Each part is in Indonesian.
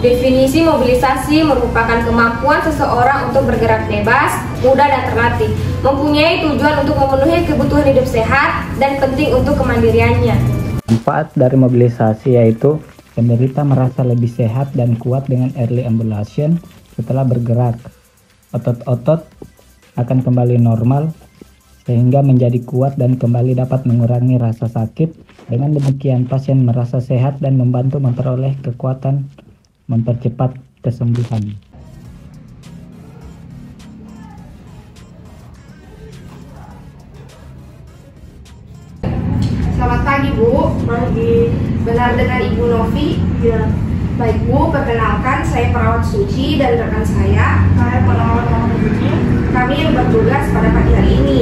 Definisi mobilisasi merupakan kemampuan seseorang untuk bergerak bebas, mudah dan terlatih, mempunyai tujuan untuk memenuhi kebutuhan hidup sehat, dan penting untuk kemandiriannya. Manfaat dari mobilisasi yaitu penderita merasa lebih sehat dan kuat dengan early ambulation setelah bergerak. Otot-otot akan kembali normal sehingga menjadi kuat dan kembali dapat mengurangi rasa sakit. Dengan demikian pasien merasa sehat dan membantu memperoleh kekuatan mempercepat kesembuhan. Selamat pagi, Bu. Pagi. Benar dengan Ibu Novi? Ya. Baik, Bu, perkenalkan saya perawat Suci dan rekan saya. Saya perawat ini. Kami yang bertugas pada pagi hari ini.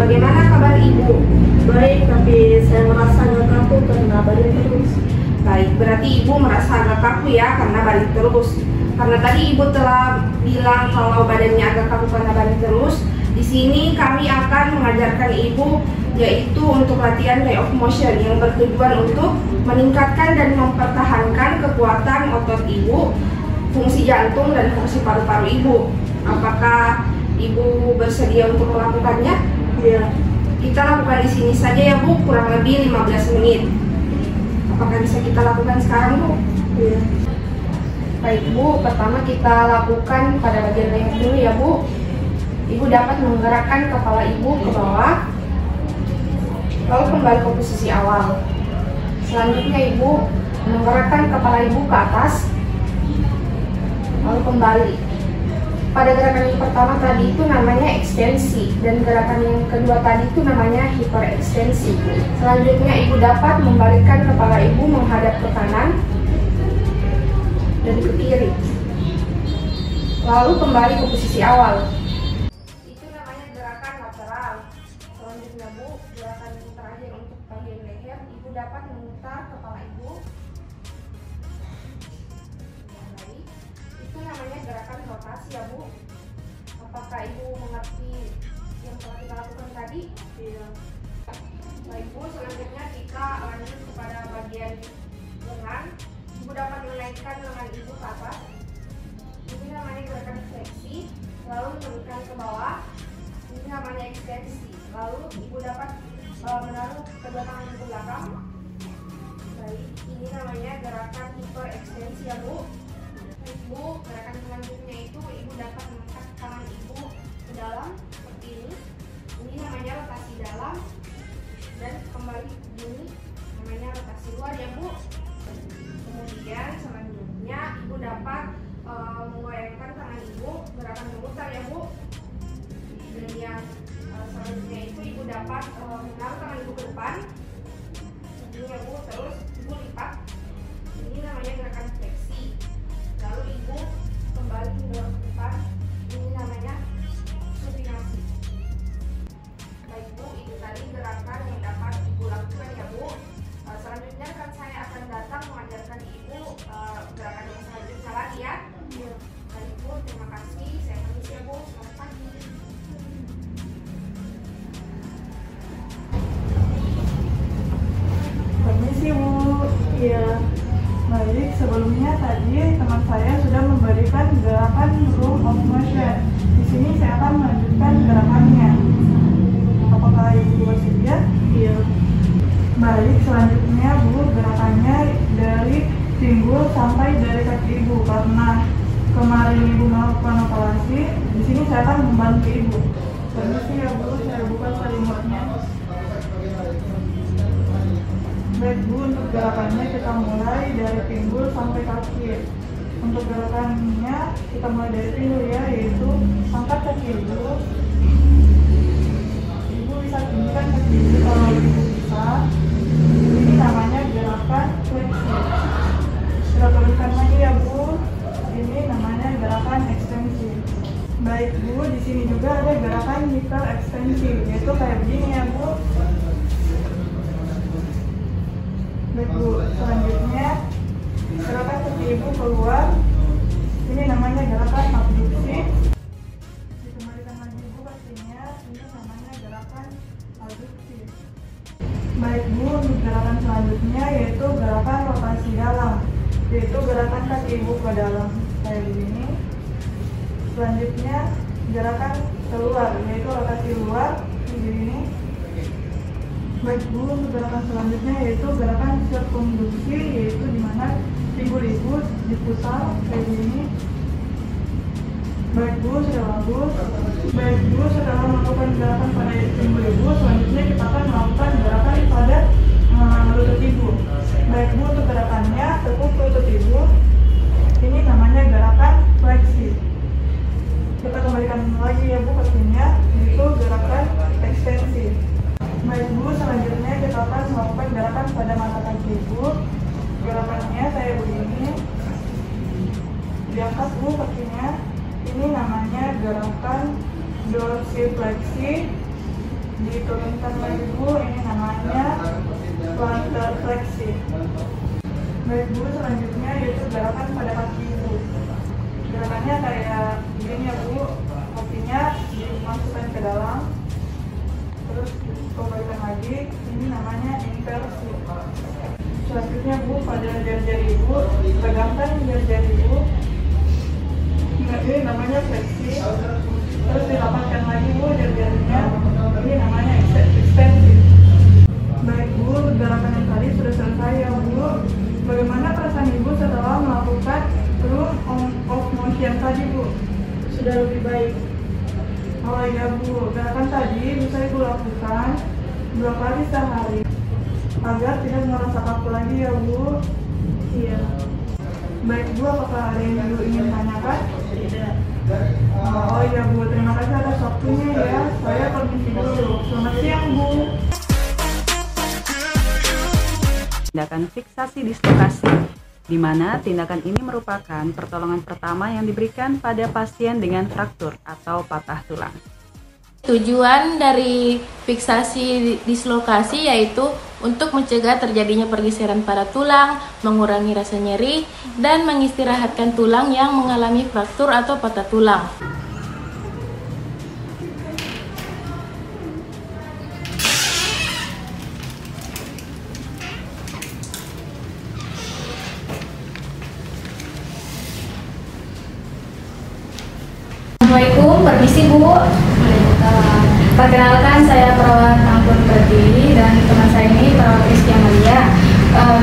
Bagaimana kabar Ibu? Baik, tapi saya merasa agak kaku karena badan terus. Baik, berarti Ibu merasa agak kaku ya karena balik terus. Karena tadi Ibu telah bilang kalau badannya agak kaku karena balik terus. Di sini kami akan mengajarkan Ibu yaitu untuk latihan range of motion yang bertujuan untuk meningkatkan dan mempertahankan kekuatan otot Ibu, fungsi jantung dan fungsi paru-paru Ibu. Apakah Ibu bersedia untuk melakukannya? Ya. Kita lakukan di sini saja ya, Bu, kurang lebih 15 menit. Apakah bisa kita lakukan sekarang, Bu? Ya. Baik, Bu, pertama kita lakukan pada bagian leher dulu ya, Bu. Ibu dapat menggerakkan kepala Ibu ke bawah, lalu kembali ke posisi awal. Selanjutnya Ibu menggerakkan kepala Ibu ke atas, lalu kembali. Pada gerakan yang pertama tadi itu namanya ekstensi, dan gerakan yang kedua tadi itu namanya hiperekstensi. Selanjutnya Ibu dapat membalikkan kepala Ibu menghadap ke kanan dan ke kiri, lalu kembali ke posisi awal. Itu namanya gerakan lateral. Selanjutnya, Bu, gerakan yang terakhir untuk bagian leher, Ibu dapat memutar kepala Ibu. Baik. Itu namanya gerakan rotasi ya, Bu. Apakah Ibu mengerti yang telah kita lakukan tadi? Iya. Baik, Bu, selanjutnya kita lanjut kepada bagian lengan. Ibu dapat menaikkan lengan Ibu ke atas. Ini namanya gerakan fleksi, lalu menurunkan ke bawah. Ini namanya ekstensi. Lalu Ibu dapat menaruh kedua tangan ke belakang. Baik, ini namanya gerakan hiperekstensi ya, Bu. Ibu, gerakan selanjutnya itu Ibu dapat mengangkat tangan Ibu ke dalam seperti ini. Ini namanya rotasi dalam, dan kembali ini namanya rotasi luar ya, Bu. Kemudian selanjutnya Ibu dapat menggoyangkan tangan Ibu, gerakan memutar ya, Bu. Dan yang selanjutnya itu Ibu dapat menaruh tangan Ibu ke depan. Ini ya, Bu, terus Ibu lipat. Ini namanya gerakan fleksi. Lalu Ibu kembali mendorong ke depan. Ini namanya supinasi. Baik, Bu, itu tadi gerakan yang dapat Ibu lakukan ya, Bu. Selanjutnya kan saya akan datang mengajarkan Ibu gerakan yang selanjutnya lagi ya. Baik, Bu, terima kasih. Saya permisi ya, Bu. Selamat pagi. Permisi, Bu. Iya. Baik, sebelumnya tadi teman saya sudah memberikan gerakan room of motion. Di sini saya akan melanjutkan gerakannya. Apakah Ibu bersedia? Iya. Baik, selanjutnya Bu, gerakannya dari pinggul sampai dari kaki Ibu. Karena kemarin Ibu melakukan operasi, di sini saya akan membantu Ibu. Permisi ya, Bu, saya buka selimutnya. Baik, Bu, untuk gerakannya kita mulai dari pinggul sampai kaki. Untuk gerakannya kita mulai dari pinggul ya, yaitu angkat kaki Ibu. Ibu bisa tinggikan kaki Ibu kalau Ibu bisa. Ini namanya gerakan fleksi. Kita teruskan lagi ya, Bu. Ini namanya gerakan ekstensi. Baik, Bu, di sini juga ada gerakan hiperekstensi, yaitu kayak begini ya, Bu. Baik, Bu, selanjutnya gerakan kaki Ibu keluar. Ini namanya gerakan abduksi. Dikembalikan lagi, Bu, kakinya. Ini namanya gerakan abduksi. Baik, Bu, untuk gerakan selanjutnya yaitu gerakan rotasi dalam. yaitu gerakan kaki ibu ke dalam kayak begini. Selanjutnya gerakan keluar, yaitu rotasi luar begini. Baik Bu, untuk gerakan selanjutnya yaitu gerakan sirkumduksi, yaitu dimana ibu diputar kayak gini. Baik Bu, sudah bagus. Baik Bu, setelah melakukan gerakan pada ibu, selanjutnya kita akan melakukan gerakan pada lutut ibu. Baik Bu, untuk gerakannya tekuk lutut ibu. Ini namanya gerakan fleksi. Kita kembalikan lagi ya Bu kakinya, itu gerakan ekstensi. Baik Bu, selanjutnya kita akan melakukan gerakan pada mata kaki ibu. Gerakannya saya begini. Diangkat Bu kakinya. Ini namanya gerakan dorsifleksi. Diturunkan lagi Bu, ini namanya plantar fleksi. Baik Bu, selanjutnya yaitu gerakan pada kaki ibu. Gerakannya kayak begini ya Bu, kakinya dimasukkan ke dalam, terus kembalikan lagi. Ini namanya inversi. Selanjutnya Bu, pada jari-jari ibu, pegangkan jari-jari ibu. Ini namanya fleksi. Terus dirapatkan lagi Bu jari-jarinya. Ini namanya ekstensi. Baik Bu, gerakan yang tadi sudah selesai ya Bu. Bagaimana perasaan ibu setelah melakukan room of motion tadi Bu? Sudah lebih baik? Oh iya Bu, gerakan tadi bisa ibu lakukan 2 kali sehari agar tidak merasa kaku lagi ya Bu. Iya. Baik Bu, apakah ada yang Ibu ingin tanyakan? Tidak. Oh iya Bu, terima kasih atas waktunya ya. Saya permisi dulu. Selamat siang Bu. Tindakan fiksasi dislokasi, di mana tindakan ini merupakan pertolongan pertama yang diberikan pada pasien dengan fraktur atau patah tulang. Tujuan dari fiksasi dislokasi yaitu untuk mencegah terjadinya pergeseran pada tulang, mengurangi rasa nyeri, dan mengistirahatkan tulang yang mengalami fraktur atau patah tulang. Assalamualaikum, permisi Bu. Perkenalkan, saya perawat Anggun Pertiwi dan teman saya ini perawat Rizky Amalia.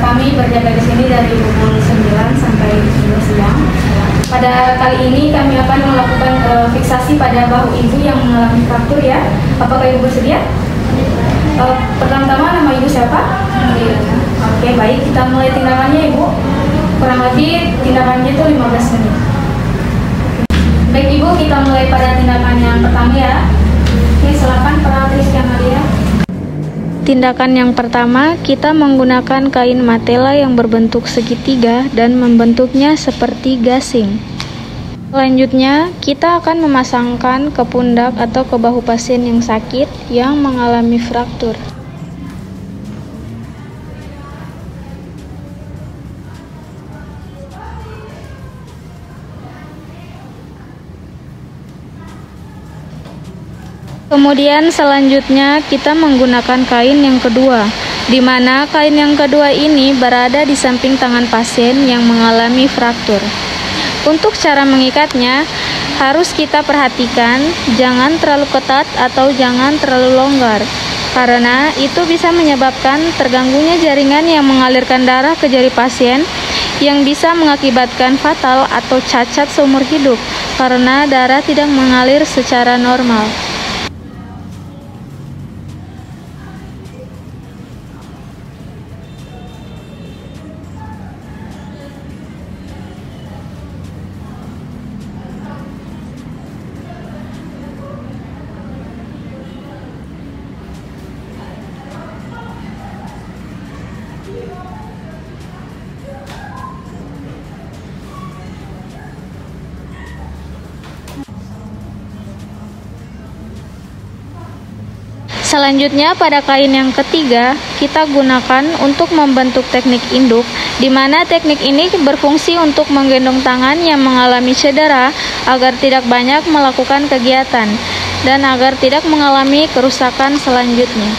Kami berjaga di sini dari pukul 9 sampai 12 siang. Pada kali ini kami akan melakukan fiksasi pada bahu ibu yang mengalami fraktur ya. Apakah ibu bersedia? Pertama-tama nama ibu siapa? Oke, baik, kita mulai tindakannya Ibu. Kurang lebih tindakannya itu 15 menit. Baik Ibu, kita mulai pada tindakan yang pertama ya. Oke, silakan perawat Rizky Amalia. Tindakan yang pertama, kita menggunakan kain matela yang berbentuk segitiga dan membentuknya seperti gasing. Selanjutnya, kita akan memasangkan ke pundak atau ke bahu pasien yang sakit yang mengalami fraktur. Kemudian selanjutnya kita menggunakan kain yang kedua, di mana kain yang kedua ini berada di samping tangan pasien yang mengalami fraktur. Untuk cara mengikatnya, harus kita perhatikan jangan terlalu ketat atau jangan terlalu longgar, karena itu bisa menyebabkan terganggunya jaringan yang mengalirkan darah ke jari pasien yang bisa mengakibatkan fatal atau cacat seumur hidup karena darah tidak mengalir secara normal. Selanjutnya pada kain yang ketiga, kita gunakan untuk membentuk teknik induk, di mana teknik ini berfungsi untuk menggendong tangan yang mengalami cedera agar tidak banyak melakukan kegiatan dan agar tidak mengalami kerusakan selanjutnya.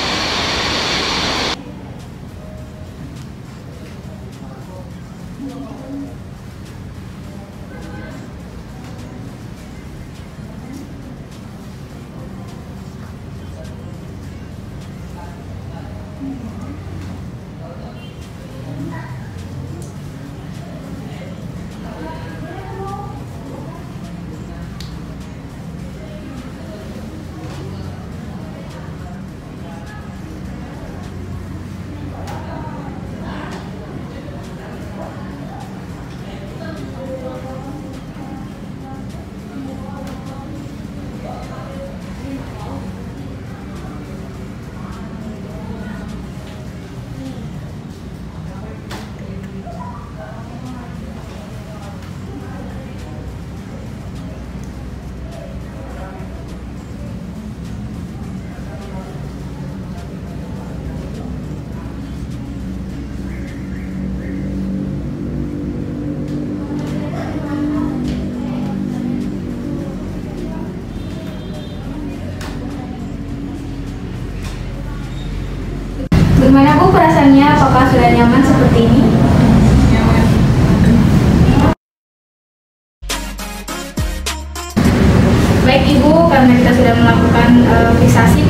Gimana Bu perasaannya? Apakah sudah nyaman seperti ini? Baik Ibu, karena kita sudah melakukan fiksasi